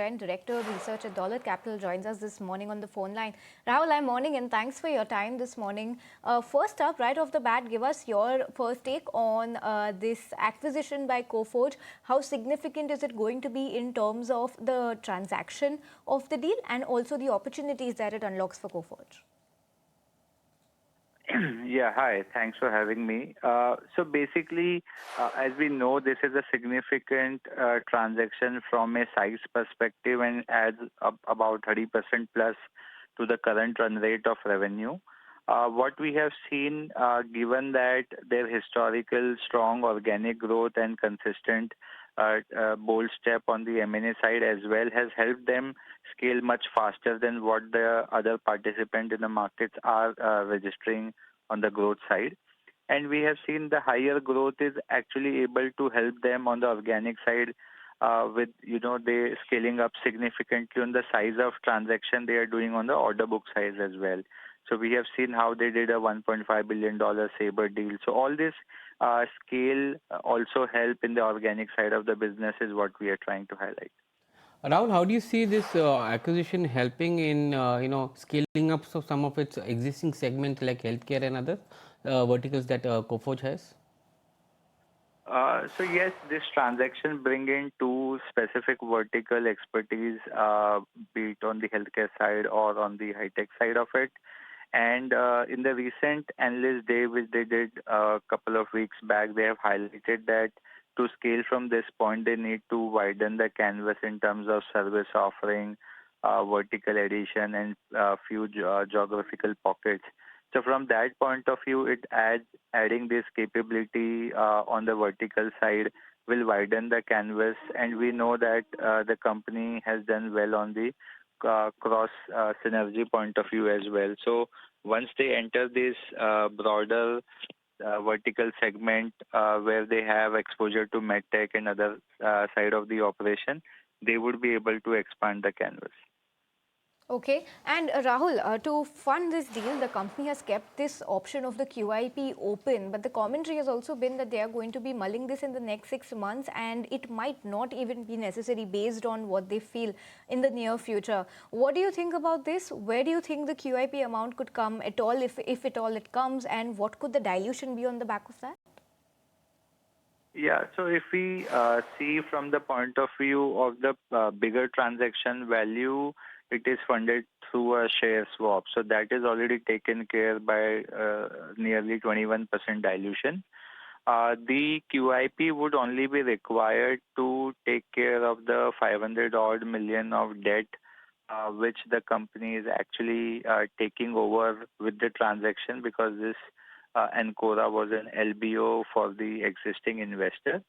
and Director of Research at Dollar Capital, joins us this morning on the phone line. Rahul, I'm morning and thanks for your time this morning. First up, right off the bat, give us your first take on this acquisition by Coforge. How significant is it going to be in terms of the transaction of the deal and also the opportunities that it unlocks for Coforge? Yeah, hi. Thanks for having me. So basically, as we know, this is a significant transaction from a size perspective and adds up about 30% plus to the current run rate of revenue. What we have seen, given that their historical strong organic growth and consistent bold step on the M&A side as well has helped them scale much faster than what the other participants in the markets are registering on the growth side. And we have seen the higher growth is actually able to help them on the organic side with, they scaling up significantly on the size of transaction they are doing on the order book size as well. So we have seen how they did a $1.5 billion Sabre deal. So all this scale also help in the organic side of the business is what we are trying to highlight. Rahul, how do you see this acquisition helping in scaling up some of its existing segments like healthcare and other verticals that Coforge has? So yes, this transaction bring in two specific vertical expertise, be it on the healthcare side or on the high tech side of it. And in the recent analyst day, which they did a couple of weeks back, they have highlighted that to scale from this point, they need to widen the canvas in terms of service offering, vertical addition, and few geographical pockets. So from that point of view, it adds adding this capability on the vertical side will widen the canvas, and we know that the company has done well on the cross synergy point of view as well. So once they enter this broader vertical segment where they have exposure to medtech and other side of the operation, they would be able to expand the canvas. Okay, and Rahul, to fund this deal, the company has kept this option of the QIP open, but the commentary has also been that they are going to be mulling this in the next 6 months, and it might not even be necessary based on what they feel in the near future. What do you think about this? Where do you think the QIP amount could come at all, if at all it comes, and what could the dilution be on the back of that? Yeah, so if we see from the point of view of the bigger transaction value, it is funded through a share swap. So that is already taken care by nearly 21% dilution. The QIP would only be required to take care of the 500 odd million of debt, which the company is actually taking over with the transaction because this Ancora was an LBO for the existing investor.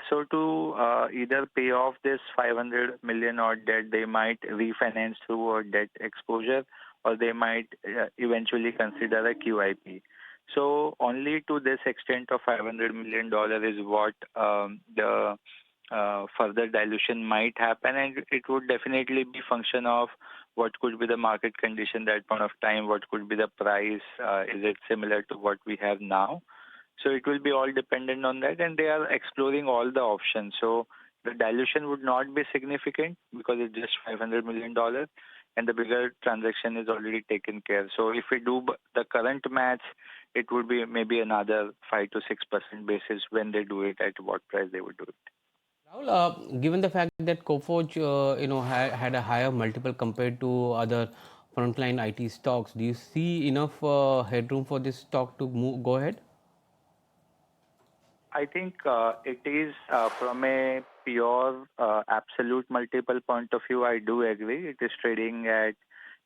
So to either pay off this 500 million odd debt, they might refinance through a debt exposure, or they might eventually consider a QIP. So only to this extent of $500 million is what the further dilution might happen, and it would definitely be function of what could be the market condition that point of time, what could be the price, is it similar to what we have now? So it will be all dependent on that, and they are exploring all the options. So the dilution would not be significant because it's just $500 million, and the bigger transaction is already taken care. So if we do the current match, it would be maybe another 5 to 6% basis when they do it at what price they would do it. Rahul, given the fact that Coforge, had a higher multiple compared to other frontline IT stocks, do you see enough headroom for this stock to go ahead? I think it is from a pure absolute multiple point of view, I do agree. It is trading at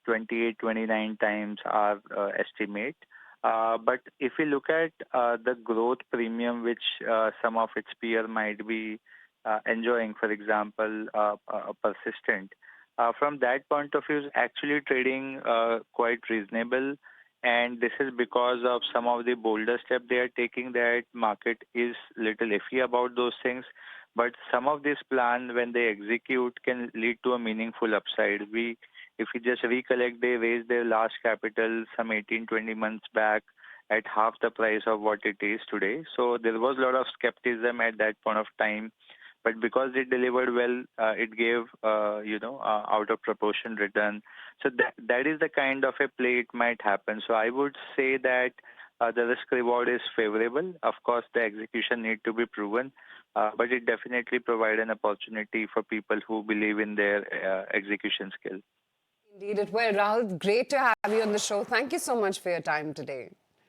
28, 29 times our estimate. But if we look at the growth premium, which some of its peer might be enjoying, for example, persistent, from that point of view, is actually trading quite reasonable. And this is because of some of the bolder steps they are taking. That market is little iffy about those things, but some of this plan, when they execute, can lead to a meaningful upside. If we just recollect, they raised their last capital some 18, 20 months back at half the price of what it is today. So there was a lot of skepticism at that point of time. but because it delivered well, it gave out of proportion return. So that is the kind of a play it might happen. So I would say that the risk reward is favorable. Of course, the execution need to be proven, but it definitely provide an opportunity for people who believe in their execution skill. Indeed, it will. Rahul, great to have you on the show. Thank you so much for your time today.